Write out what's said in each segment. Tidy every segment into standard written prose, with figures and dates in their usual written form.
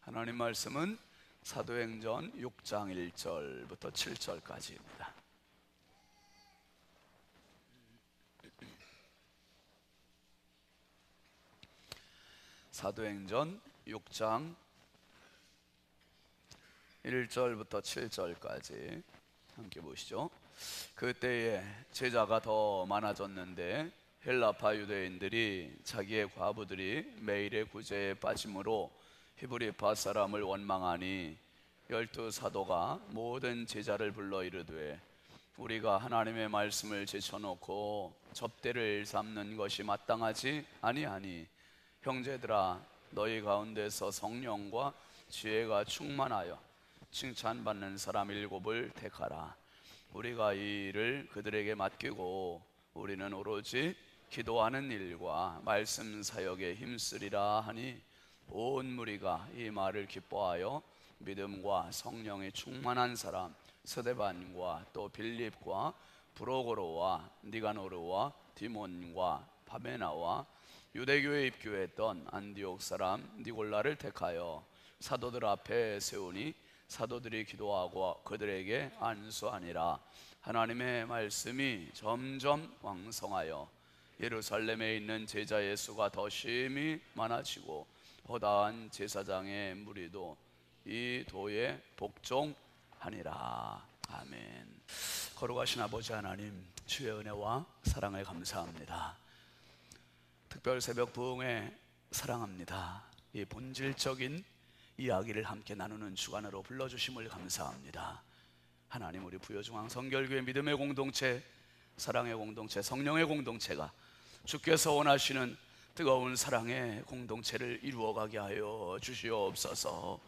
하나님 말씀은 사도행전 6장 1절부터 7절까지입니다. 사도행전 6장 1절부터 7절까지 함께 보시죠. 그때에 제자가 더 많아졌는데 헬라파 유대인들이 자기의 과부들이 매일의 구제에 빠짐으로 히브리파 사람을 원망하니 12 사도가 모든 제자를 불러 이르되 우리가 하나님의 말씀을 제쳐놓고 접대를 삼는 것이 마땅하지 아니하니 형제들아 너희 가운데서 성령과 지혜가 충만하여 칭찬받는 사람 7을 택하라. 우리가 이 일을 그들에게 맡기고 우리는 오로지 기도하는 일과 말씀 사역에 힘쓰리라 하니 온 무리가 이 말을 기뻐하여 믿음과 성령이 충만한 사람 스데반과 또 빌립과 브로고로와 니가노르와 디몬과 바베나와 유대교에 입교했던 안디옥 사람 니골라를 택하여 사도들 앞에 세우니 사도들이 기도하고 그들에게 안수하니라. 하나님의 말씀이 점점 왕성하여 예루살렘에 있는 제자의 수가 더 심히 많아지고 허다한 제사장의 무리도 이 도에 복종하니라. 아멘. 거룩하신 아버지 하나님, 주의 은혜와 사랑을 감사합니다. 특별 새벽 부흥회 사랑합니다. 이 본질적인 이야기를 함께 나누는 주간으로 불러주심을 감사합니다. 하나님, 우리 부여중앙 성결교회 믿음의 공동체, 사랑의 공동체, 성령의 공동체가 주께서 원하시는 뜨거운 사랑의 공동체를 이루어가게 하여 주시옵소서.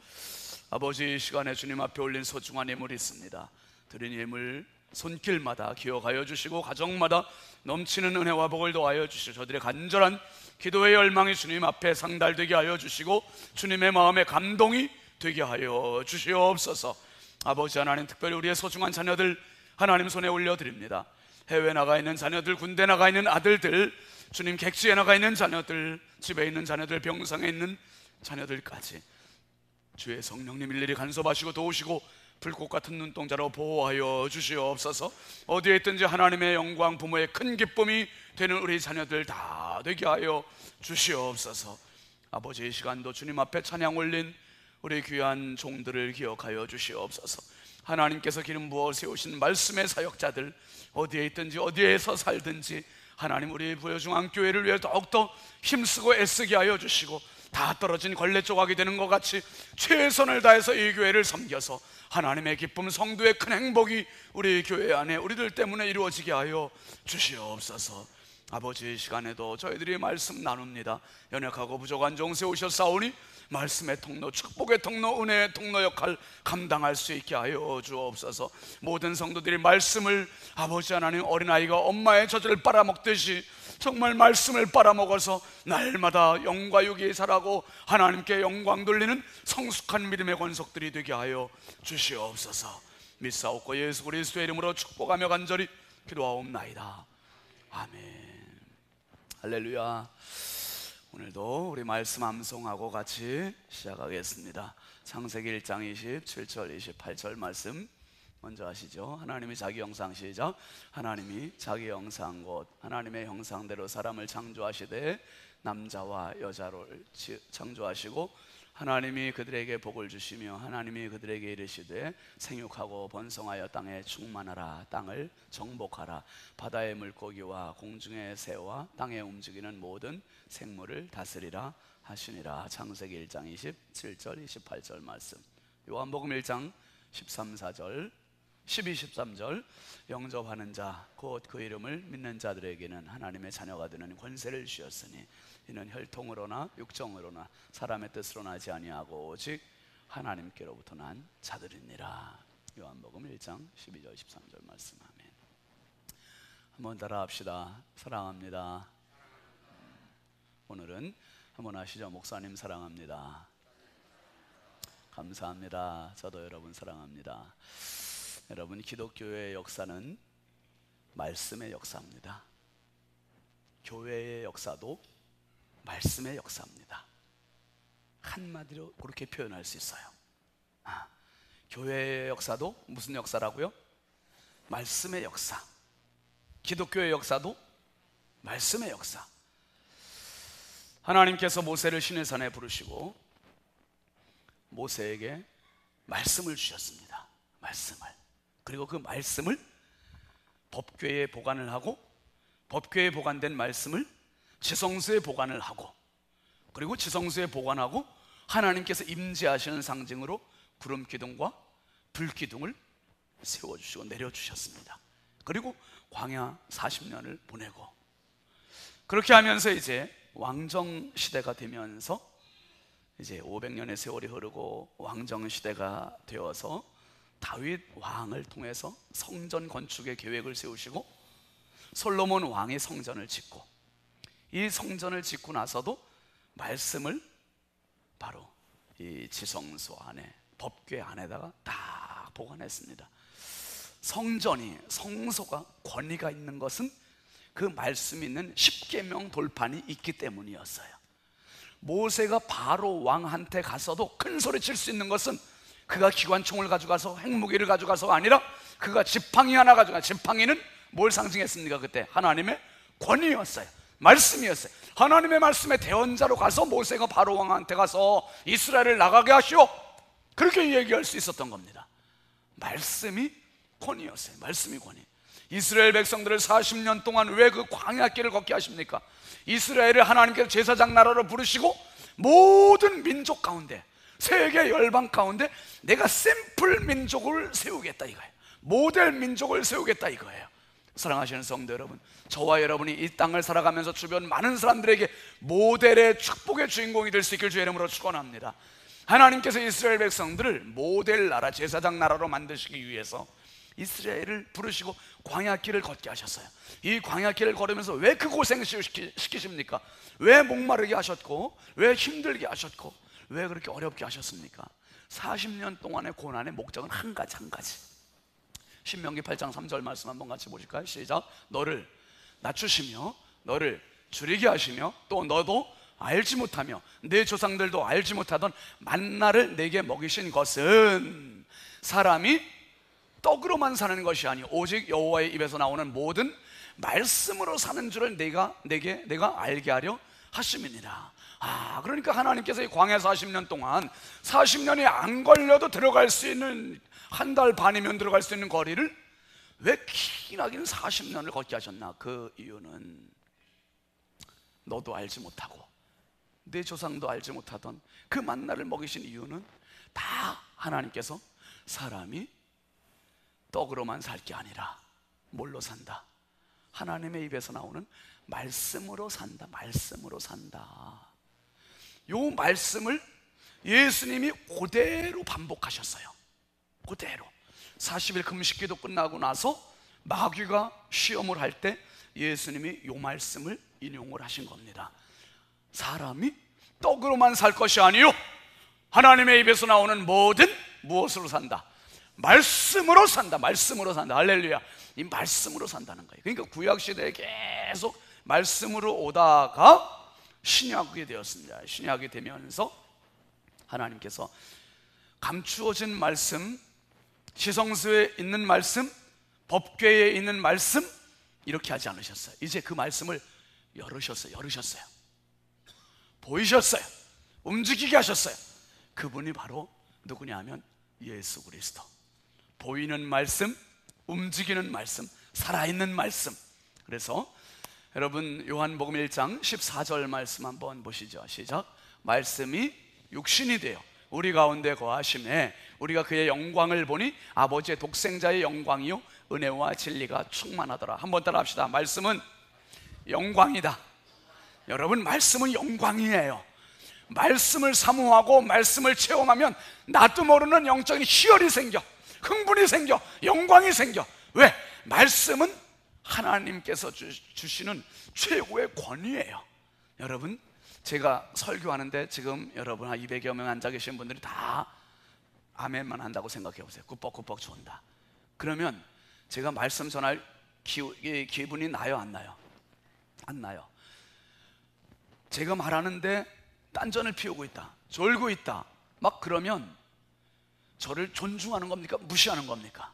아버지, 이 시간에 주님 앞에 올린 소중한 예물이 있습니다. 드린 예물 손길마다 기억하여 주시고 가정마다 넘치는 은혜와 복을 더하여 주시고 저들의 간절한 기도의 열망이 주님 앞에 상달되게 하여 주시고 주님의 마음에 감동이 되게 하여 주시옵소서. 아버지 하나님, 특별히 우리의 소중한 자녀들 하나님 손에 올려드립니다. 해외 나가 있는 자녀들, 군대 나가 있는 아들들, 주님 객지에 나가 있는 자녀들, 집에 있는 자녀들, 병상에 있는 자녀들까지 주의 성령님 일일이 간섭하시고 도우시고 불꽃 같은 눈동자로 보호하여 주시옵소서. 어디에 있든지 하나님의 영광, 부모의 큰 기쁨이 되는 우리 자녀들 다 되게 하여 주시옵소서. 아버지, 이 시간도 주님 앞에 찬양 올린 우리 귀한 종들을 기억하여 주시옵소서. 하나님께서 기름 부어 세우신 말씀의 사역자들, 어디에 있든지 어디에서 살든지 하나님, 우리 부여중앙교회를 위해 더욱더 힘쓰고 애쓰게 하여 주시고 다 떨어진 걸레 조각이 되는 것 같이 최선을 다해서 이 교회를 섬겨서 하나님의 기쁨, 성도의 큰 행복이 우리 교회 안에 우리들 때문에 이루어지게 하여 주시옵소서. 아버지, 이 시간에도 저희들이 말씀 나눕니다. 연약하고 부족한 종 세우셨사오니 말씀의 통로, 축복의 통로, 은혜의 통로 역할 감당할 수 있게 하여 주옵소서. 모든 성도들이 말씀을 아버지 하나님, 어린아이가 엄마의 젖을 빨아먹듯이 정말 말씀을 빨아먹어서 날마다 영과 육이 자라고 하나님께 영광 돌리는 성숙한 믿음의 권속들이 되게 하여 주시옵소서. 믿사옵고 예수 그리스도의 이름으로 축복하며 간절히 기도하옵나이다. 아멘. 할렐루야. 오늘도 우리 말씀 암송하고 같이 시작하겠습니다. 창세기 1장 27절 28절 말씀 먼저 하시죠. 하나님이 자기 형상, 시작. 하나님이 자기 형상 곧 하나님의 형상대로 사람을 창조하시되 남자와 여자로 창조하시고 하나님이 그들에게 복을 주시며 하나님이 그들에게 이르시되 생육하고 번성하여 땅에 충만하라. 땅을 정복하라. 바다의 물고기와 공중의 새와 땅에 움직이는 모든 생물을 다스리라 하시니라. 창세기 1장 27절 28절 말씀. 요한복음 1장 13, 14절 12, 13절. 영접하는 자 곧 그 이름을 믿는 자들에게는 하나님의 자녀가 되는 권세를 주셨으니 이는 혈통으로나 육정으로나 사람의 뜻으로 나지 아니하고 오직 하나님께로부터 난 자들이니라. 요한복음 1장 12절 13절 말씀. 아멘. 한번 따라 합시다. 사랑합니다. 오늘은 한번 하시죠. 목사님 사랑합니다. 감사합니다. 저도 여러분 사랑합니다. 여러분, 기독교의 역사는 말씀의 역사입니다. 교회의 역사도 말씀의 역사입니다. 한마디로 그렇게 표현할 수 있어요. 교회의 역사도 무슨 역사라고요? 말씀의 역사. 기독교의 역사도 말씀의 역사. 하나님께서 모세를 시내산에 부르시고 모세에게 말씀을 주셨습니다. 말씀을. 그리고 그 말씀을 법궤에 보관을 하고, 법궤에 보관된 말씀을 지성소에 보관을 하고, 그리고 지성소에 보관하고 하나님께서 임재하시는 상징으로 구름 기둥과 불 기둥을 세워주시고 내려주셨습니다. 그리고 광야 40년을 보내고, 그렇게 하면서 이제 왕정 시대가 되면서 이제 500년의 세월이 흐르고 왕정 시대가 되어서 다윗 왕을 통해서 성전 건축의 계획을 세우시고 솔로몬 왕이 성전을 짓고, 이 성전을 짓고 나서도 말씀을 바로 이 지성소 안에, 법궤 안에다가 딱 보관했습니다. 성전이, 성소가 권위가 있는 것은 그 말씀 있는 십계명 돌판이 있기 때문이었어요. 모세가 바로 왕한테 가서도 큰 소리 칠 수 있는 것은 그가 기관총을 가져가서 핵무기를 가져가서가 아니라 그가 지팡이 하나 가져가, 지팡이는 뭘 상징했습니까? 그때 하나님의 권위였어요. 말씀이었어요. 하나님의 말씀의 대언자로 가서 모세가 바로 왕한테 가서 이스라엘을 나가게 하시오, 그렇게 얘기할 수 있었던 겁니다. 말씀이 권위였어요. 말씀이 권위. 이스라엘 백성들을 40년 동안 왜 그 광야길을 걷게 하십니까? 이스라엘을 하나님께서 제사장 나라로 부르시고 모든 민족 가운데, 세계 열방 가운데 내가 샘플 민족을 세우겠다 이거예요. 모델 민족을 세우겠다 이거예요. 사랑하시는 성도 여러분, 저와 여러분이 이 땅을 살아가면서 주변 많은 사람들에게 모델의 축복의 주인공이 될 수 있길 주의 이름으로 축원합니다. 하나님께서 이스라엘 백성들을 모델 나라, 제사장 나라로 만드시기 위해서 이스라엘을 부르시고 광야길을 걷게 하셨어요. 이 광야길을 걸으면서 왜 그 고생을 시키십니까? 왜 목마르게 하셨고, 왜 힘들게 하셨고, 왜 그렇게 어렵게 하셨습니까? 40년 동안의 고난의 목적은 한 가지, 한 가지. 신명기 8장 3절 말씀 한번 같이 보실까요? 시작. 너를 낮추시며 너를 줄이게 하시며 또 너도 알지 못하며 내 조상들도 알지 못하던 만나를 내게 먹이신 것은 사람이 떡으로만 사는 것이 아니요 오직 여호와의 입에서 나오는 모든 말씀으로 사는 줄을 내가 알게 하려 하심이니라. 그러니까 하나님께서 이 광야 40년 동안 40년이 안 걸려도 들어갈 수 있는, 한 달 반이면 들어갈 수 있는 거리를 왜 기나긴 40년을 걷게 하셨나? 그 이유는 너도 알지 못하고 내 조상도 알지 못하던 그 만나를 먹이신 이유는 다 하나님께서 사람이 떡으로만 살 게 아니라 뭘로 산다? 하나님의 입에서 나오는 말씀으로 산다. 말씀으로 산다. 요 말씀을 예수님이 그대로 반복하셨어요. 그대로 40일 금식기도 끝나고 나서 마귀가 시험을 할 때 예수님이 요 말씀을 인용을 하신 겁니다. 사람이 떡으로만 살 것이 아니요 하나님의 입에서 나오는 모든 무엇으로 산다? 말씀으로 산다. 말씀으로 산다. 할렐루야. 이 말씀으로 산다는 거예요. 그러니까 구약시대에 계속 말씀으로 오다가 신약이 되었습니다. 신약이 되면서 하나님께서 감추어진 말씀, 지성소에 있는 말씀, 법궤에 있는 말씀, 이렇게 하지 않으셨어요. 이제 그 말씀을 열으셨어요. 보이셨어요. 움직이게 하셨어요. 그분이 바로 누구냐 하면 예수 그리스도. 보이는 말씀, 움직이는 말씀, 살아있는 말씀. 그래서 여러분 요한복음 1장 14절 말씀 한번 보시죠. 시작. 말씀이 육신이 되어 우리 가운데 거하심에 우리가 그의 영광을 보니 아버지의 독생자의 영광이요 은혜와 진리가 충만하더라. 한번 따라 합시다. 말씀은 영광이다. 여러분, 말씀은 영광이에요. 말씀을 사모하고 말씀을 체험하면 나도 모르는 영적인 희열이 생겨, 흥분이 생겨, 영광이 생겨. 왜? 말씀은 하나님께서 주시는 최고의 권위예요. 여러분, 제가 설교하는데 지금 여러분 한 200여 명 앉아 계신 분들이 다 아멘만 한다고 생각해 보세요. 꾸벅꾸벅 좋은다. 그러면 제가 말씀 전할 기분이 나요, 안 나요? 안 나요. 제가 말하는데 딴전을 피우고 있다, 졸고 있다, 막 그러면 저를 존중하는 겁니까? 무시하는 겁니까?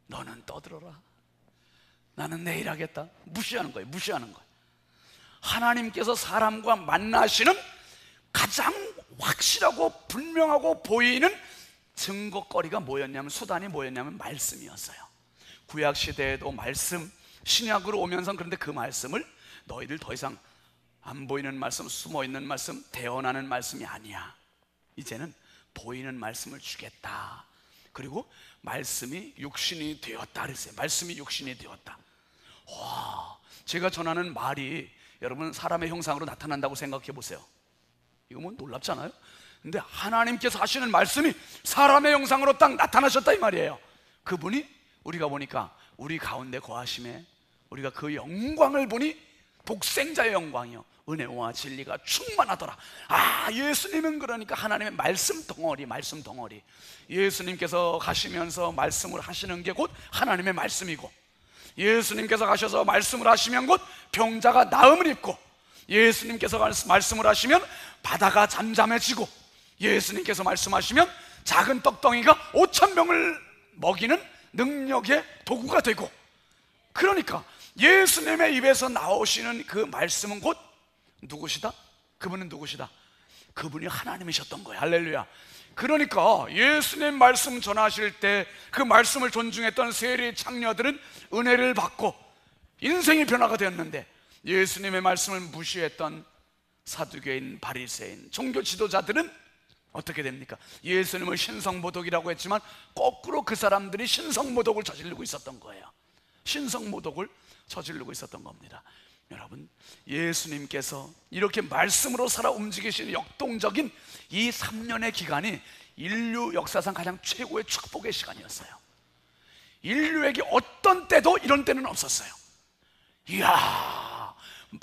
너는 떠들어라, 나는 내일 하겠다, 무시하는 거예요. 무시하는 거예요. 하나님께서 사람과 만나시는 가장 확실하고 분명하고 보이는 증거거리가 뭐였냐면, 수단이 뭐였냐면 말씀이었어요. 구약시대에도 말씀, 신약으로 오면서 그런데 그 말씀을 너희들 더 이상 안 보이는 말씀, 숨어있는 말씀, 대언하는 말씀이 아니야, 이제는 보이는 말씀을 주겠다. 그리고 말씀이 육신이 되었다 그랬어요. 말씀이 육신이 되었다. 와, 제가 전하는 말이 여러분 사람의 형상으로 나타난다고 생각해 보세요. 이거 뭐 놀랍잖아요. 근데 하나님께서 하시는 말씀이 사람의 형상으로 딱 나타나셨다 이 말이에요. 그분이 우리가 보니까 우리 가운데 거하심에 우리가 그 영광을 보니 독생자의 영광이요, 은혜와 진리가 충만하더라. 아, 예수님은 그러니까 하나님의 말씀 덩어리, 말씀 덩어리. 예수님께서 가시면서 말씀을 하시는 게 곧 하나님의 말씀이고, 예수님께서 가셔서 말씀을 하시면 곧 병자가 나음을 입고, 예수님께서 말씀을 하시면 바다가 잠잠해지고, 예수님께서 말씀하시면 작은 떡덩이가 5,000명을 먹이는 능력의 도구가 되고, 그러니까 예수님의 입에서 나오시는 그 말씀은 곧 누구시다? 그분은 누구시다? 그분이 하나님이셨던 거예요. 할렐루야. 그러니까 예수님 말씀 전하실 때 그 말씀을 존중했던 세리 창녀들은 은혜를 받고 인생이 변화가 되었는데, 예수님의 말씀을 무시했던 사두개인, 바리새인, 종교 지도자들은 어떻게 됩니까? 예수님을 신성모독이라고 했지만 거꾸로 그 사람들이 신성모독을 저지르고 있었던 거예요. 신성모독을 저지르고 있었던 겁니다. 여러분, 예수님께서 이렇게 말씀으로 살아 움직이시는 역동적인 이 3년의 기간이 인류 역사상 가장 최고의 축복의 시간이었어요. 인류에게 어떤 때도 이런 때는 없었어요. 이야,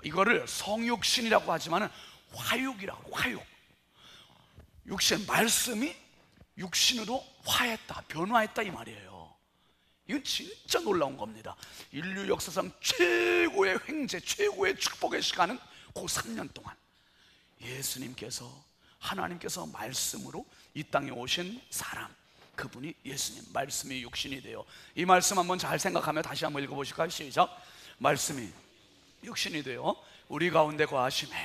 이거를 성육신이라고 하지만 화육이라고, 화육. 육신, 말씀이 육신으로 화했다, 변화했다 이 말이에요. 이건 진짜 놀라운 겁니다. 인류 역사상 최고의 횡재, 최고의 축복의 시간은 그 3년 동안 예수님께서, 하나님께서 말씀으로 이 땅에 오신 사람, 그분이 예수님, 말씀이 육신이 되어. 이 말씀 한번 잘 생각하며 다시 한번 읽어보실까요? 시작. 말씀이 육신이 되어 우리 가운데 거하심에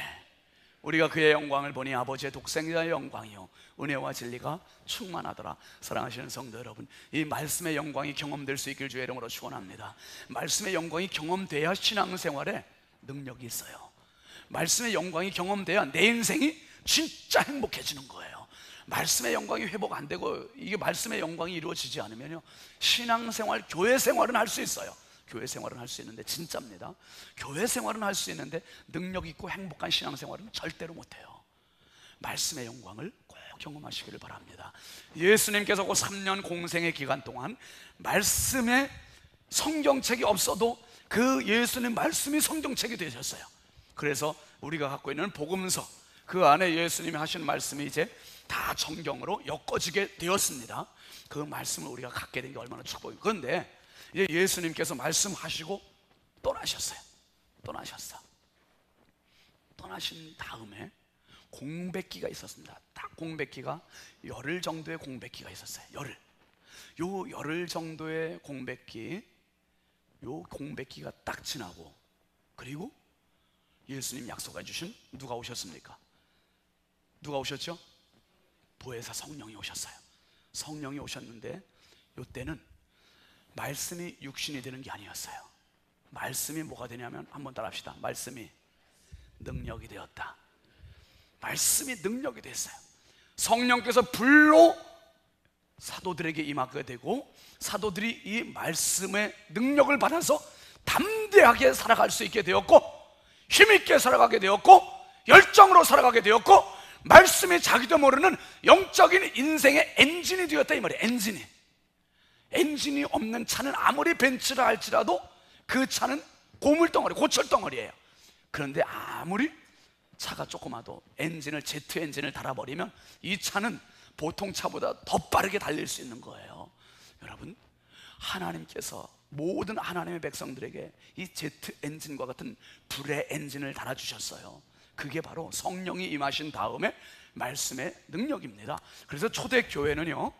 우리가 그의 영광을 보니 아버지의 독생자의 영광이요 은혜와 진리가 충만하더라. 사랑하시는 성도 여러분, 이 말씀의 영광이 경험될 수 있길 주의 이름으로 축원합니다. 말씀의 영광이 경험돼야 신앙생활에 능력이 있어요. 말씀의 영광이 경험돼야 내 인생이 진짜 행복해지는 거예요. 말씀의 영광이 회복 안 되고 이게 말씀의 영광이 이루어지지 않으면요, 신앙생활, 교회 생활은 할 수 있어요. 교회 생활은 할 수 있는데, 진짜입니다. 교회 생활은 할 수 있는데 능력 있고 행복한 신앙생활은 절대로 못해요. 말씀의 영광을 꼭 경험하시기를 바랍니다. 예수님께서 그 3년 공생의 기간 동안 말씀에 성경책이 없어도 그 예수님 말씀이 성경책이 되셨어요. 그래서 우리가 갖고 있는 복음서, 그 안에 예수님이 하시는 말씀이 이제 다 정경으로 엮어지게 되었습니다. 그 말씀을 우리가 갖게 된 게 얼마나 축복이에요. 그런데 이제 예수님께서 말씀하시고 떠나셨어요. 떠나신 다음에 공백기가 있었습니다. 딱 공백기가 열흘 정도의 공백기가 있었어요. 열흘 정도의 공백기, 요 공백기가 딱 지나고, 그리고 예수님 약속해 주신 누가 오셨습니까? 누가 오셨죠? 보혜사 성령이 오셨어요. 성령이 오셨는데 요때는 말씀이 육신이 되는 게 아니었어요. 말씀이 뭐가 되냐면, 한번 따라 합시다. 말씀이 능력이 되었다. 말씀이 능력이 됐어요. 성령께서 불로 사도들에게 임하게 되고, 사도들이 이 말씀의 능력을 받아서 담대하게 살아갈 수 있게 되었고, 힘있게 살아가게 되었고, 열정으로 살아가게 되었고, 말씀이 자기도 모르는 영적인 인생의 엔진이 되었다 이 말이에요. 엔진이 없는 차는 아무리 벤츠라 할지라도 그 차는 고물덩어리, 고철덩어리예요. 그런데 아무리 차가 조그마도 엔진을, 제트 엔진을 달아버리면 이 차는 보통 차보다 더 빠르게 달릴 수 있는 거예요. 여러분, 하나님께서 모든 하나님의 백성들에게 이 제트 엔진과 같은 불의 엔진을 달아주셨어요. 그게 바로 성령이 임하신 다음에 말씀의 능력입니다. 그래서 초대교회는요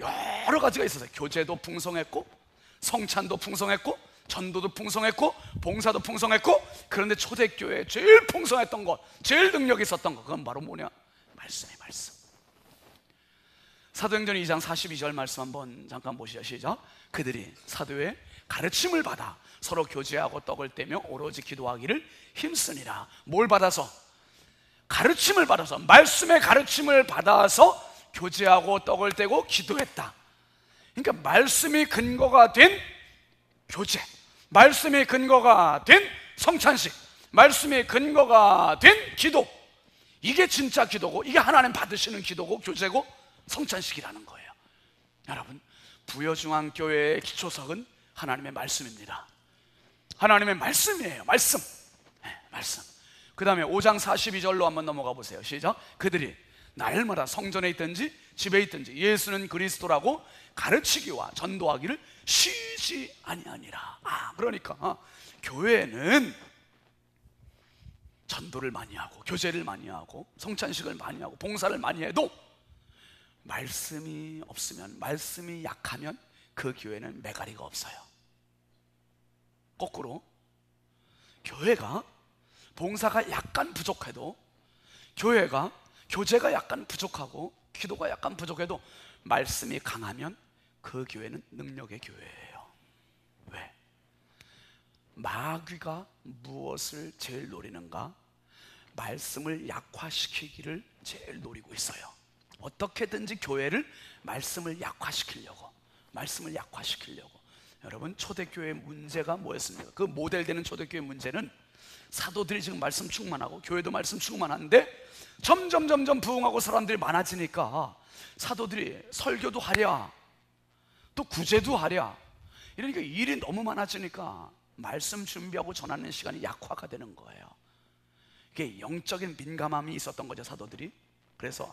여러 가지가 있었어요. 교제도 풍성했고, 성찬도 풍성했고, 전도도 풍성했고, 봉사도 풍성했고, 그런데 초대교회에 제일 풍성했던 것, 제일 능력이 있었던 것, 그건 바로 뭐냐? 말씀이 말씀. 사도행전 2장 42절 말씀 한번 잠깐 보시죠. 시작. 그들이 사도의 가르침을 받아 서로 교제하고 떡을 떼며 오로지 기도하기를 힘쓰니라. 뭘 받아서? 가르침을 받아서, 말씀의 가르침을 받아서 교제하고 떡을 떼고 기도했다. 그러니까 말씀이 근거가 된 교제, 말씀이 근거가 된 성찬식, 말씀이 근거가 된 기도, 이게 진짜 기도고, 이게 하나님 받으시는 기도고 교제고 성찬식이라는 거예요. 여러분, 부여중앙교회의 기초석은 하나님의 말씀입니다. 하나님의 말씀이에요. 말씀. 네, 말씀. 그 다음에 5장 42절로 한번 넘어가 보세요. 시작. 그들이 날마다 성전에 있든지 집에 있든지 예수는 그리스도라고 가르치기와 전도하기를 쉬지 아니하니라. 그러니까 교회는 전도를 많이 하고 교제를 많이 하고 성찬식을 많이 하고 봉사를 많이 해도 말씀이 없으면, 말씀이 약하면 그 교회는 메가리가 없어요. 거꾸로 교회가 봉사가 약간 부족해도, 교회가 교제가 약간 부족하고 기도가 약간 부족해도 말씀이 강하면 그 교회는 능력의 교회예요. 왜? 마귀가 무엇을 제일 노리는가? 말씀을 약화시키기를 제일 노리고 있어요. 어떻게든지 교회를 말씀을 약화시키려고, 말씀을 약화시키려고. 여러분, 초대교회의 문제가 뭐였습니까? 그 모델되는 초대교회의 문제는 사도들이 지금 말씀 충만하고 교회도 말씀 충만한데 점점 부흥하고 사람들이 많아지니까 사도들이 설교도 하랴, 또 구제도 하랴, 이러니까 일이 너무 많아지니까 말씀 준비하고 전하는 시간이 약화가 되는 거예요. 이게 영적인 민감함이 있었던 거죠, 사도들이. 그래서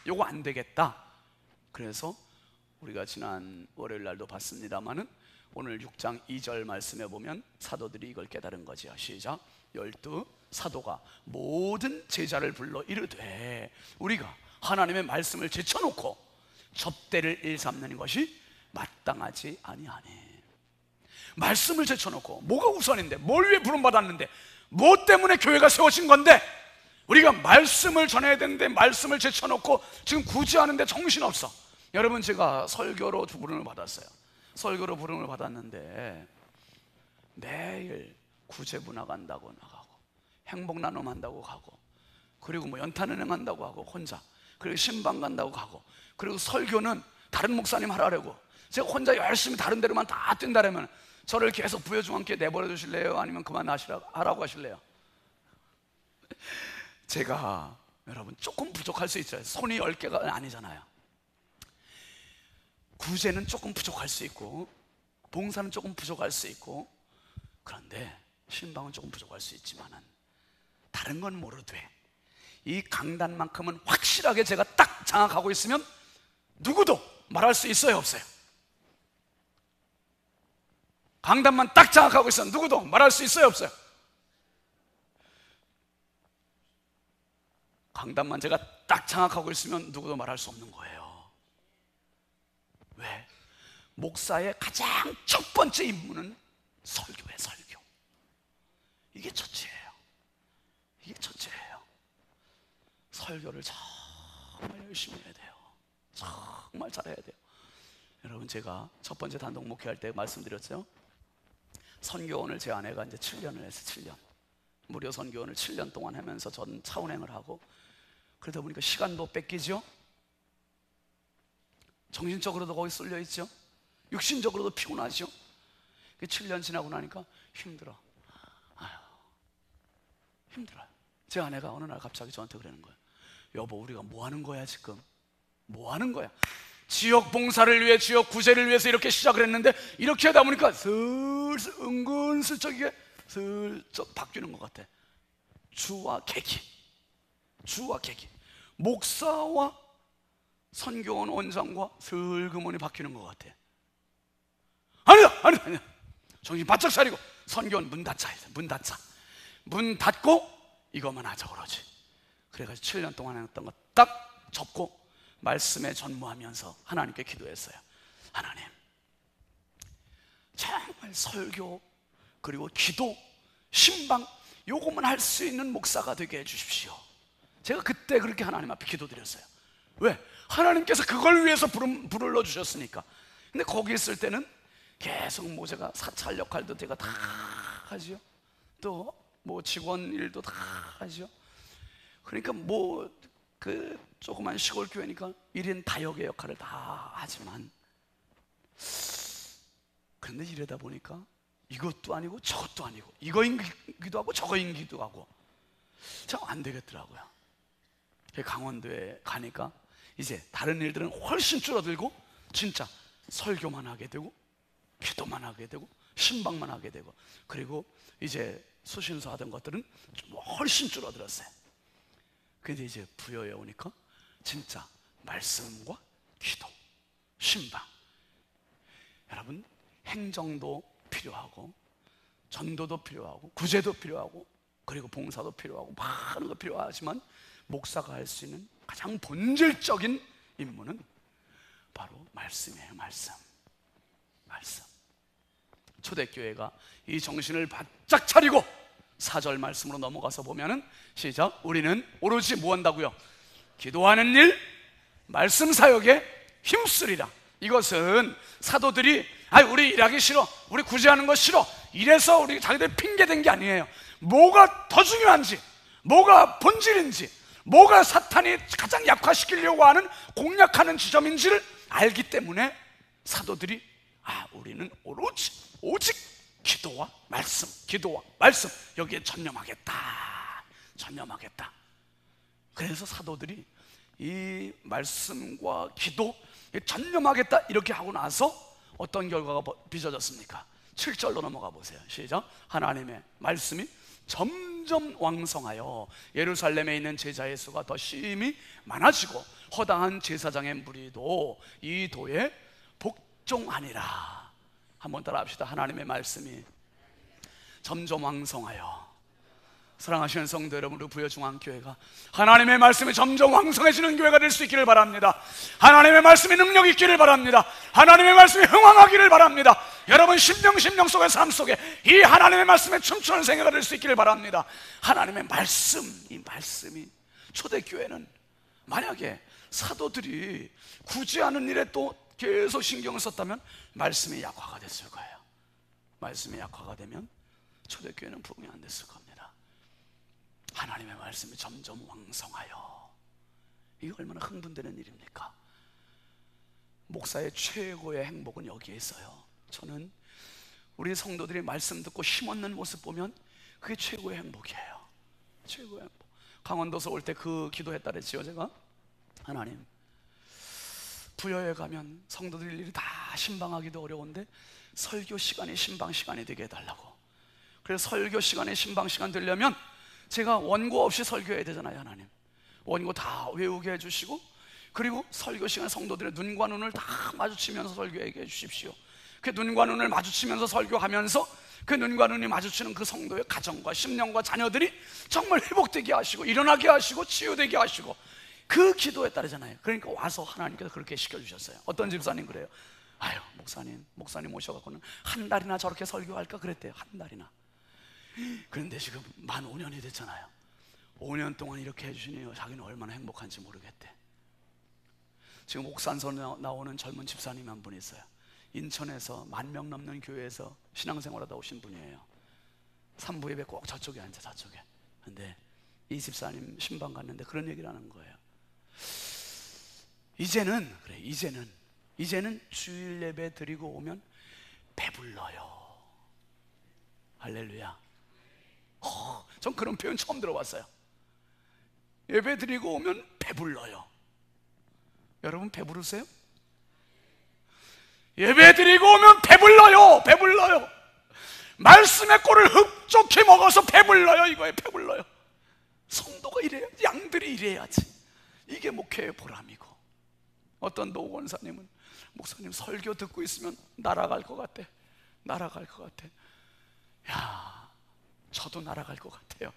요거 안 되겠다. 그래서 우리가 지난 월요일 날도 봤습니다마는 오늘 6장 2절 말씀에 보면 사도들이 이걸 깨달은 거죠. 시작. 12 사도가 모든 제자를 불러 이르되 우리가 하나님의 말씀을 제쳐놓고 접대를 일삼는 것이 마땅하지 아니하니. 말씀을 제쳐놓고, 뭐가 우선인데, 뭘 위해 부름받았는데, 뭐 때문에 교회가 세워진 건데, 우리가 말씀을 전해야 되는데 말씀을 제쳐놓고 지금 구제하는데 정신없어. 여러분, 제가 설교로 부름을 받았어요. 설교로 부름을 받았는데 매일 구제 문화 간다고 나가고, 행복 나눔 한다고 가고, 그리고 뭐 연탄은행 한다고 하고 혼자, 그리고 신방 간다고 가고, 그리고 설교는 다른 목사님 하라고, 제가 혼자 열심히 다른 데로만 다 뛴다라면 저를 계속 부여중앙교회 내버려 두실래요? 아니면 그만하라고 하실래요? 제가 여러분 조금 부족할 수 있어요. 손이 10개가 아니잖아요. 구제는 조금 부족할 수 있고, 봉사는 조금 부족할 수 있고, 그런데 신방은 조금 부족할 수 있지만은 다른 건 모르되 이 강단만큼은 확실하게 제가 딱 장악하고 있으면 누구도 말할 수 있어요, 없어요? 강단만 딱 장악하고 있으면 누구도 말할 수 있어요, 없어요? 강단만 제가 딱 장악하고 있으면 누구도 말할 수 없는 거예요. 왜? 목사의 가장 첫 번째 임무는 설교예요, 설교. 이게 첫째예요. 이게 첫째예요. 설교를 정말 열심히 해야 돼요. 정말 잘해야 돼요. 여러분, 제가 첫 번째 단독 목회할 때 말씀드렸죠. 선교원을 제 아내가 이제 7년을 했어요. 7년. 무료 선교원을 7년 동안 하면서 전 차운행을 하고, 그러다 보니까 시간도 뺏기죠. 정신적으로도 거기 쏠려 있죠. 육신적으로도 피곤하죠. 7년 지나고 나니까 힘들어. 힘들어요. 제 아내가 어느 날 갑자기 저한테 그러는 거예요. 여보, 우리가 뭐 하는 거야 지금? 뭐 하는 거야? 지역 봉사를 위해, 지역 구제를 위해서 이렇게 시작을 했는데 이렇게 하다 보니까 슬슬 은근슬쩍 이게 슬쩍 바뀌는 것 같아. 주와 계기, 주와 계기. 목사와 선교원 원장과 슬그머니 바뀌는 것 같아. 아니, 아니. 정신 바짝 차리고 선교는 문 닫자. 문 닫고 이것만 하자 그러지. 그래가지고 7년 동안 했던 거 딱 접고 말씀에 전무하면서 하나님께 기도했어요. 하나님, 정말 설교 그리고 기도, 신방 요것만 할 수 있는 목사가 되게 해주십시오. 제가 그때 그렇게 하나님 앞에 기도드렸어요. 왜? 하나님께서 그걸 위해서 불을 넣어주셨으니까. 근데 거기 있을 때는 계속 뭐 제가 사찰 역할도 제가 다 하지요. 또 뭐 직원 일도 다 하지요. 그러니까 뭐 그 조그만 시골 교회니까 1인 다역의 역할을 다 하지만, 그런데 이러다 보니까 이것도 아니고 저것도 아니고, 이거인기도 하고 저거인기도 하고, 참 안 되겠더라고요. 강원도에 가니까 이제 다른 일들은 훨씬 줄어들고 진짜 설교만 하게 되고 기도만 하게 되고 신방만 하게 되고, 그리고 이제 수신서 하던 것들은 좀 훨씬 줄어들었어요. 근데 이제 부여에 오니까 진짜 말씀과 기도, 신방, 여러분 행정도 필요하고 전도도 필요하고 구제도 필요하고 그리고 봉사도 필요하고 많은 거 필요하지만, 목사가 할 수 있는 가장 본질적인 임무는 바로 말씀이에요. 말씀. 초대교회가 이 정신을 바짝 차리고 4절 말씀으로 넘어가서 보면은, 시작. 우리는 오로지 뭐 한다고요? 기도하는 일, 말씀 사역에 힘쓰리라. 이것은 사도들이 우리 일하기 싫어, 우리 구제하는 거 싫어, 이래서 우리 자기들 핑계댄 게 아니에요. 뭐가 더 중요한지, 뭐가 본질인지, 뭐가 사탄이 가장 약화시키려고 하는 공략하는 지점인지를 알기 때문에 사도들이 우리는 오직 기도와 말씀 여기에 전념하겠다. 그래서 사도들이 이 말씀과 기도 전념하겠다 이렇게 하고 나서 어떤 결과가 빚어졌습니까? 7절로 넘어가 보세요. 시작. 하나님의 말씀이 점점 왕성하여 예루살렘에 있는 제자의 수가 더 심히 많아지고 허당한 제사장의 무리도 이 도에 복종하니라. 한번 따라 합시다. 하나님의 말씀이 점점 왕성하여. 사랑하시는 성도 여러분, 우리 부여중앙교회가 하나님의 말씀이 점점 왕성해지는 교회가 될 수 있기를 바랍니다. 하나님의 말씀이 능력 있기를 바랍니다. 하나님의 말씀이 흥왕하기를 바랍니다. 여러분 심령 속의 삶 속에 이 하나님의 말씀에 춤추는 생애가 될 수 있기를 바랍니다. 하나님의 말씀, 이 말씀이, 초대교회는 만약에 사도들이 구제하는 일에 또 계속 신경을 썼다면 말씀이 약화가 됐을 거예요. 말씀이 약화가 되면 초대교회는 부흥이 안 됐을 겁니다. 하나님의 말씀이 점점 왕성하여. 이게 얼마나 흥분되는 일입니까? 목사의 최고의 행복은 여기에 있어요. 저는 우리 성도들이 말씀 듣고 힘없는 모습 보면 그게 최고의 행복이에요. 최고의 행복. 강원도서 올 때 그 기도했다 그랬지요. 제가 하나님, 부여에 가면 성도들 일이 다 신방하기도 어려운데 설교 시간이 신방 시간이 되게 해달라고. 그래서 설교 시간에 신방 시간 되려면 제가 원고 없이 설교해야 되잖아요. 하나님, 원고 다 외우게 해주시고, 그리고 설교 시간에 성도들의 눈과 눈을 다 마주치면서 설교하게 해주십시오. 그 눈과 눈을 마주치면서 설교하면서 그 눈과 눈이 마주치는 그 성도의 가정과 심령과 자녀들이 정말 회복되게 하시고 일어나게 하시고 치유되게 하시고, 그 기도에 따르잖아요. 그러니까 와서 하나님께서 그렇게 시켜주셨어요. 어떤 집사님 그래요. 목사님 오셔갖고는 한 달이나 저렇게 설교할까 그랬대요. 한 달이나. 그런데 지금 만 5년이 됐잖아요. 5년 동안 이렇게 해주시니 자기는 얼마나 행복한지 모르겠대. 지금 옥산서 나오는 젊은 집사님 한 분 있어요. 인천에서 10,000명 넘는 교회에서 신앙생활하다 오신 분이에요. 3부 예배 꼭 저쪽에 앉아, 저쪽에. 근데 이 집사님 신방 갔는데 그런 얘기를 하는 거예요. 이제는 주일 예배 드리고 오면 배불러요. 할렐루야. 전 그런 표현 처음 들어봤어요. 예배 드리고 오면 배불러요. 여러분 배부르세요? 예배 드리고 오면 배불러요. 말씀의 꼴을 흡족히 먹어서 배불러요. 이거에 배불러요. 성도가 이래야, 양들이 이래야지. 이게 목회의 보람이고. 어떤 노 권사님은 목사님 설교 듣고 있으면 날아갈 것 같대. 날아갈 것 같아. 야, 저도 날아갈 것 같아요.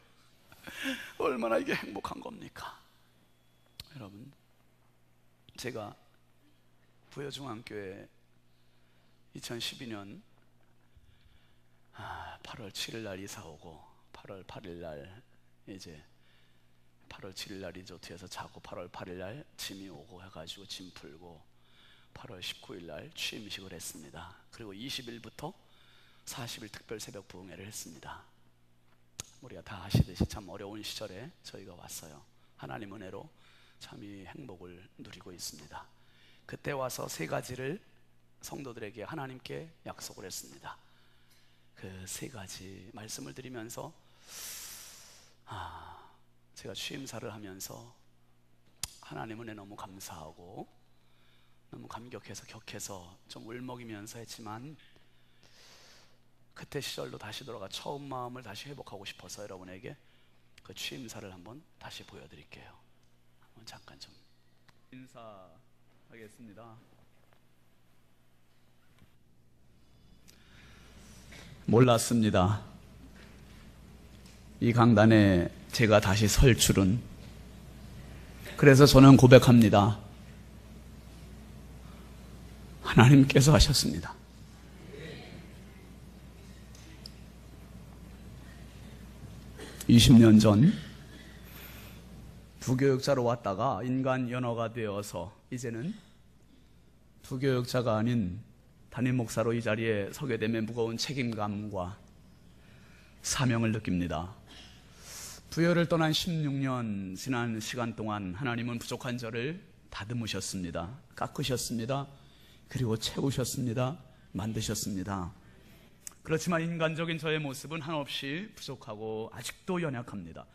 얼마나 이게 행복한 겁니까? 여러분, 제가 부여중앙교회 2012년 8월 7일 날 이사 오고 8월 8일 날 이제 8월 7일 날 리조트에서 자고 8월 8일 날 짐이 오고 해가지고 짐 풀고 8월 19일 날 취임식을 했습니다. 그리고 20일부터 40일 특별 새벽 부흥회를 했습니다. 우리가 다 아시듯이 참 어려운 시절에 저희가 왔어요. 하나님 은혜로 참 이 행복을 누리고 있습니다. 그때 와서 세 가지를 성도들에게 하나님께 약속을 했습니다. 그 세 가지 말씀을 드리면서 제가 취임사를 하면서 하나님 은혜 너무 감사하고 너무 감격해서 격해서 좀 울먹이면서 했지만, 그때 시절로 다시 돌아가 처음 마음을 다시 회복하고 싶어서 여러분에게 그 취임사를 한번 다시 보여드릴게요. 한번 잠깐 좀 인사하겠습니다. 몰랐습니다. 이 강단에 제가 다시 설 줄은. 그래서 저는 고백합니다. 하나님께서 하셨습니다. (20년) 전 부교육자로 왔다가 인간 연어가 되어서 이제는 부교육자가 아닌 담임 목사로 이 자리에 서게 되면 무거운 책임감과 사명을 느낍니다. 부여를 떠난 16년 지난 시간 동안 하나님은 부족한 저를 다듬으셨습니다. 깎으셨습니다. 그리고 채우셨습니다. 만드셨습니다. 그렇지만 인간적인 저의 모습은 한없이 부족하고 아직도 연약합니다.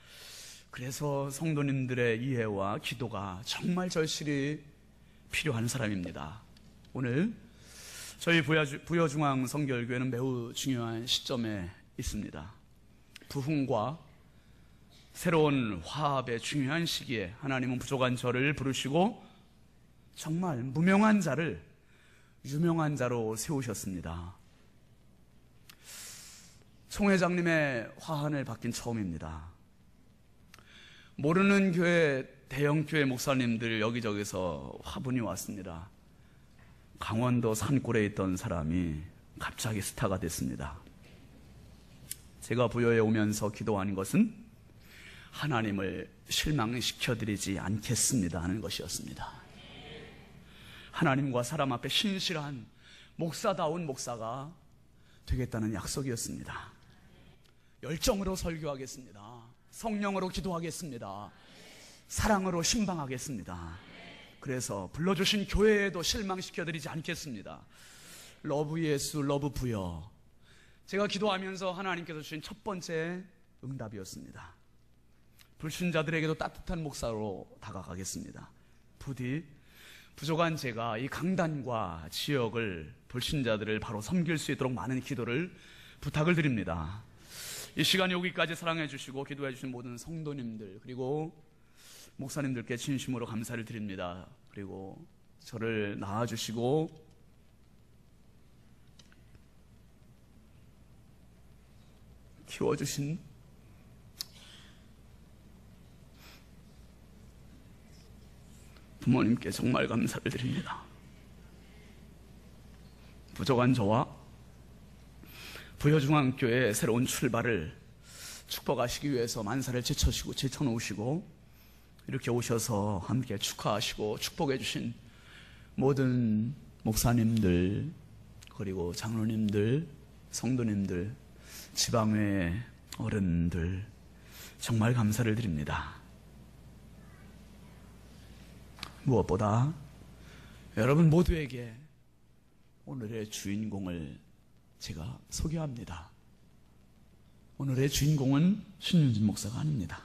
그래서 성도님들의 이해와 기도가 정말 절실히 필요한 사람입니다. 오늘 저희 부여중앙 성결교회는 매우 중요한 시점에 있습니다. 부흥과 새로운 화합의 중요한 시기에 하나님은 부족한 저를 부르시고 정말 무명한 자를 유명한 자로 세우셨습니다. 송 회장님의 화환을 받긴 처음입니다. 모르는 교회, 대형교회 목사님들 여기저기서 화분이 왔습니다. 강원도 산골에 있던 사람이 갑자기 스타가 됐습니다. 제가 부여에 오면서 기도한 것은 하나님을 실망시켜드리지 않겠습니다 하는 것이었습니다. 하나님과 사람 앞에 신실한 목사다운 목사가 되겠다는 약속이었습니다. 열정으로 설교하겠습니다. 성령으로 기도하겠습니다. 사랑으로 신방하겠습니다. 그래서 불러주신 교회에도 실망시켜드리지 않겠습니다. 러브 예수, 러브 부여. 제가 기도하면서 하나님께서 주신 첫 번째 응답이었습니다. 불신자들에게도 따뜻한 목사로 다가가겠습니다. 부디 부족한 제가 이 강단과 지역을, 불신자들을 바로 섬길 수 있도록 많은 기도를 부탁을 드립니다. 이 시간 여기까지 사랑해 주시고 기도해 주신 모든 성도님들, 그리고 목사님들께 진심으로 감사를 드립니다. 그리고 저를 낳아주시고 키워주신 부모님께 정말 감사를 드립니다. 부족한 저와 부여중앙교회의 새로운 출발을 축복하시기 위해서 만사를 제쳐놓으시고 이렇게 오셔서 함께 축하하시고 축복해 주신 모든 목사님들, 그리고 장로님들, 성도님들, 지방회 어른들 정말 감사를 드립니다. 무엇보다 여러분 모두에게 오늘의 주인공을 제가 소개합니다. 오늘의 주인공은 신윤진 목사가 아닙니다.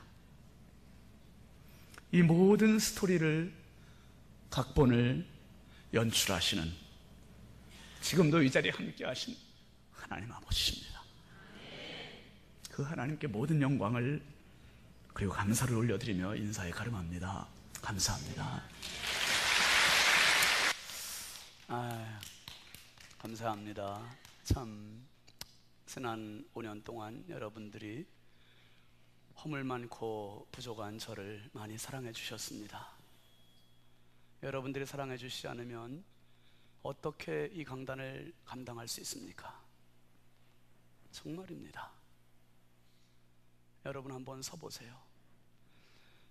이 모든 스토리를, 각본을 연출하시는, 지금도 이 자리에 함께 하신 하나님 아버지십니다. 그 하나님께 모든 영광을 그리고 감사를 올려드리며 인사에 가름합니다. 감사합니다. 감사합니다. 참 지난 5년 동안 여러분들이 허물 많고 부족한 저를 많이 사랑해 주셨습니다. 여러분들이 사랑해 주시지 않으면 어떻게 이 강단을 감당할 수 있습니까? 정말입니다. 여러분 한번 서보세요.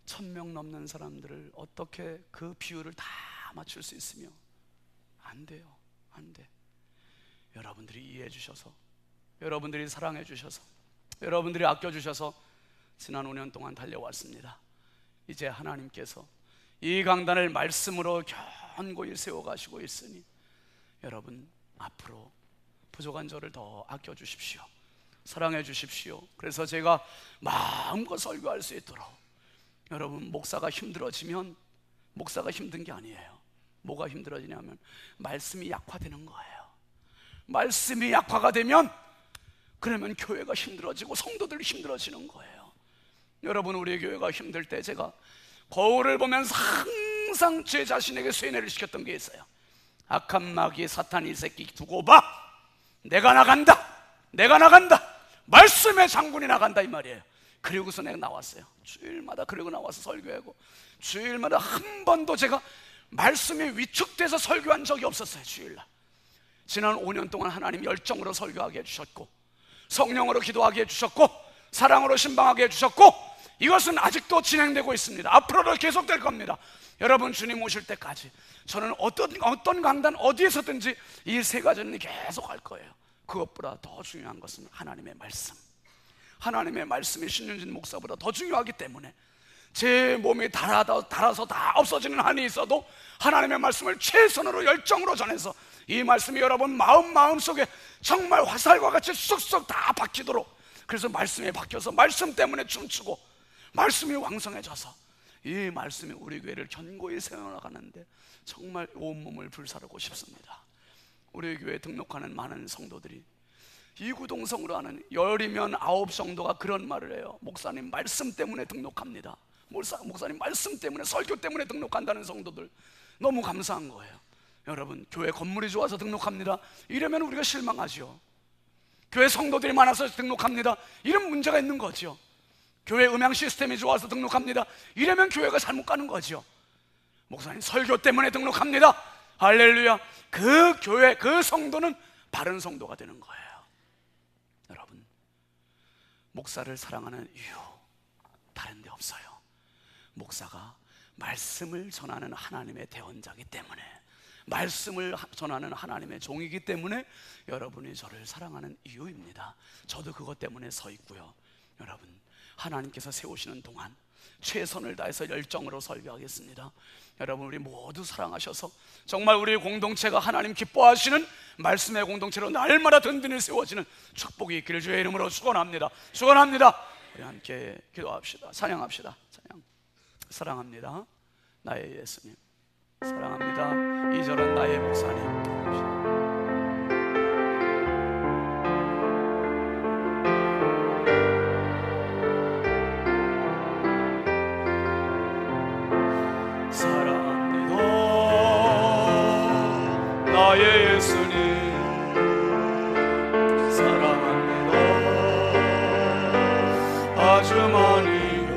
1000명 넘는 사람들을 어떻게 그 비율을 다 맞출 수 있으며 안 돼요. 안 돼. 여러분들이 이해해 주셔서, 여러분들이 사랑해 주셔서, 여러분들이 아껴 주셔서 지난 5년 동안 달려왔습니다. 이제 하나님께서 이 강단을 말씀으로 견고히 세워가시고 있으니 여러분 앞으로 부족한 저를 더 아껴 주십시오. 사랑해 주십시오. 그래서 제가 마음껏 설교할 수 있도록, 여러분 목사가 힘들어지면 목사가 힘든 게 아니에요. 뭐가 힘들어지냐면 말씀이 약화되는 거예요. 말씀이 약화가 되면 그러면 교회가 힘들어지고 성도들이 힘들어지는 거예요. 여러분, 우리 교회가 힘들 때 제가 거울을 보면서 항상 제 자신에게 쇠뇌를 시켰던 게 있어요. 악한 마귀 사탄 이 새끼 두고 봐. 내가 나간다. 내가 나간다. 말씀의 장군이 나간다 이 말이에요. 그리고서 내가 나왔어요. 주일마다 그리고 나와서 설교하고, 주일마다 한 번도 제가 말씀이 위축돼서 설교한 적이 없었어요. 주일날 지난 5년 동안 하나님 열정으로 설교하게 해주셨고, 성령으로 기도하게 해주셨고, 사랑으로 신방하게 해주셨고, 이것은 아직도 진행되고 있습니다. 앞으로도 계속될 겁니다. 여러분, 주님 오실 때까지 저는 어떤 강단 어디에서든지 이 세 가지는 계속 할 거예요. 그것보다 더 중요한 것은 하나님의 말씀, 하나님의 말씀이 신윤진 목사보다 더 중요하기 때문에 제 몸이 닳아서 다 없어지는 한이 있어도 하나님의 말씀을 최선으로 열정으로 전해서 이 말씀이 여러분 마음속에 정말 화살과 같이 쏙쏙 다 박히도록, 그래서 말씀에 박혀서 말씀 때문에 춤추고 말씀이 왕성해져서 이 말씀이 우리 교회를 견고히 세워나가는데 정말 온몸을 불사르고 싶습니다. 우리 교회에 등록하는 많은 성도들이 이구동성으로 하는 10이면 9 정도가 그런 말을 해요. 목사님 말씀 때문에 등록합니다. 목사님 말씀 때문에, 설교 때문에 등록한다는 성도들 너무 감사한 거예요. 여러분, 교회 건물이 좋아서 등록합니다 이러면 우리가 실망하죠. 교회 성도들이 많아서 등록합니다 이런 문제가 있는 거죠. 교회 음향 시스템이 좋아서 등록합니다 이러면 교회가 잘못 가는 거죠. 목사님 설교 때문에 등록합니다, 할렐루야. 그 교회, 그 성도는 바른 성도가 되는 거예요. 여러분, 목사를 사랑하는 이유 다른 데 없어요. 목사가 말씀을 전하는 하나님의 대언자이기 때문에, 말씀을 전하는 하나님의 종이기 때문에 여러분이 저를 사랑하는 이유입니다. 저도 그것 때문에 서 있고요. 여러분, 하나님께서 세우시는 동안 최선을 다해서 열정으로 설교하겠습니다. 여러분, 우리 모두 사랑하셔서 정말 우리 공동체가 하나님 기뻐하시는 말씀의 공동체로 날마다 든든히 세워지는 축복이 있기를 주의 이름으로 축원합니다. 축원합니다. 우리 함께 기도합시다. 찬양합시다. 찬양. 사랑합니다 나의 예수님, 사랑합니다 2절은 나의 목사님. 나의 예수님, 사랑합니다 아주 많이요.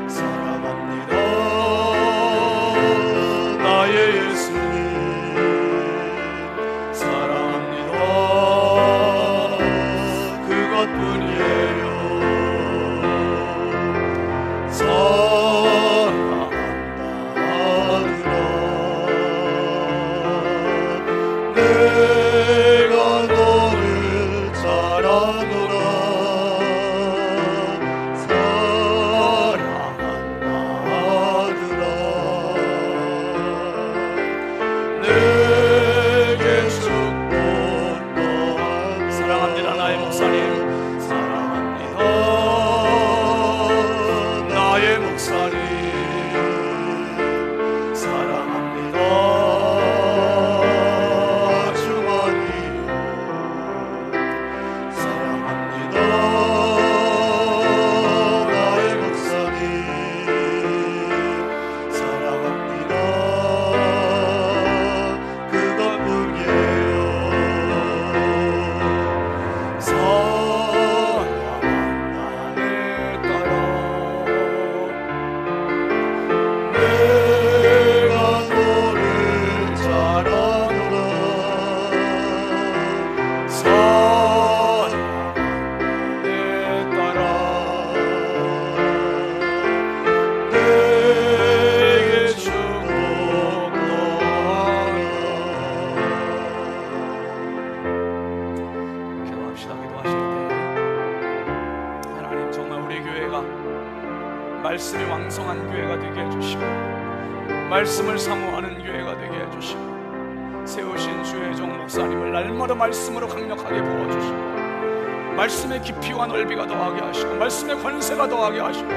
사랑합니다 나의 예수님, 사랑합니다 그것뿐이에요. 내가 너를 잘 아노라. 사랑한다더라. 내게 축복 더하노라. 사랑합니다 나의 목사님, 사랑합니다 나의 목사님, 그것뿐이에요. 왕성한 교회가 되게 해주시고 말씀을 사모하는 교회가 되게 해주시고 세우신 주의 종 목사님을 날마다 말씀으로 강력하게 부어주시고 말씀의 깊이와 넓이가 더하게 하시고 말씀의 권세가 더하게 하시고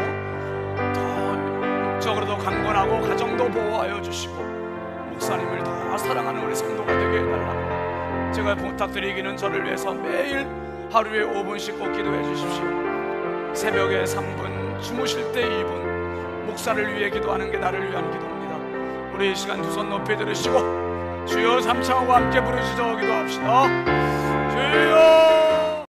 더 육적으로도 강건하고 가정도 보호하여 주시고 목사님을 더 사랑하는 우리 성도가 되게 해달라고 제가 부탁드리기는 저를 위해서 매일 하루에 5분씩 꼭 기도해 주십시오. 새벽에 3분, 주무실 때 2분, 목사를 위해 기도하는 게 나를 위한 기도입니다. 우리 이 시간 두 손 높이 들으시고 주여 삼창하고 함께 부르시죠. 기도합시다. 주여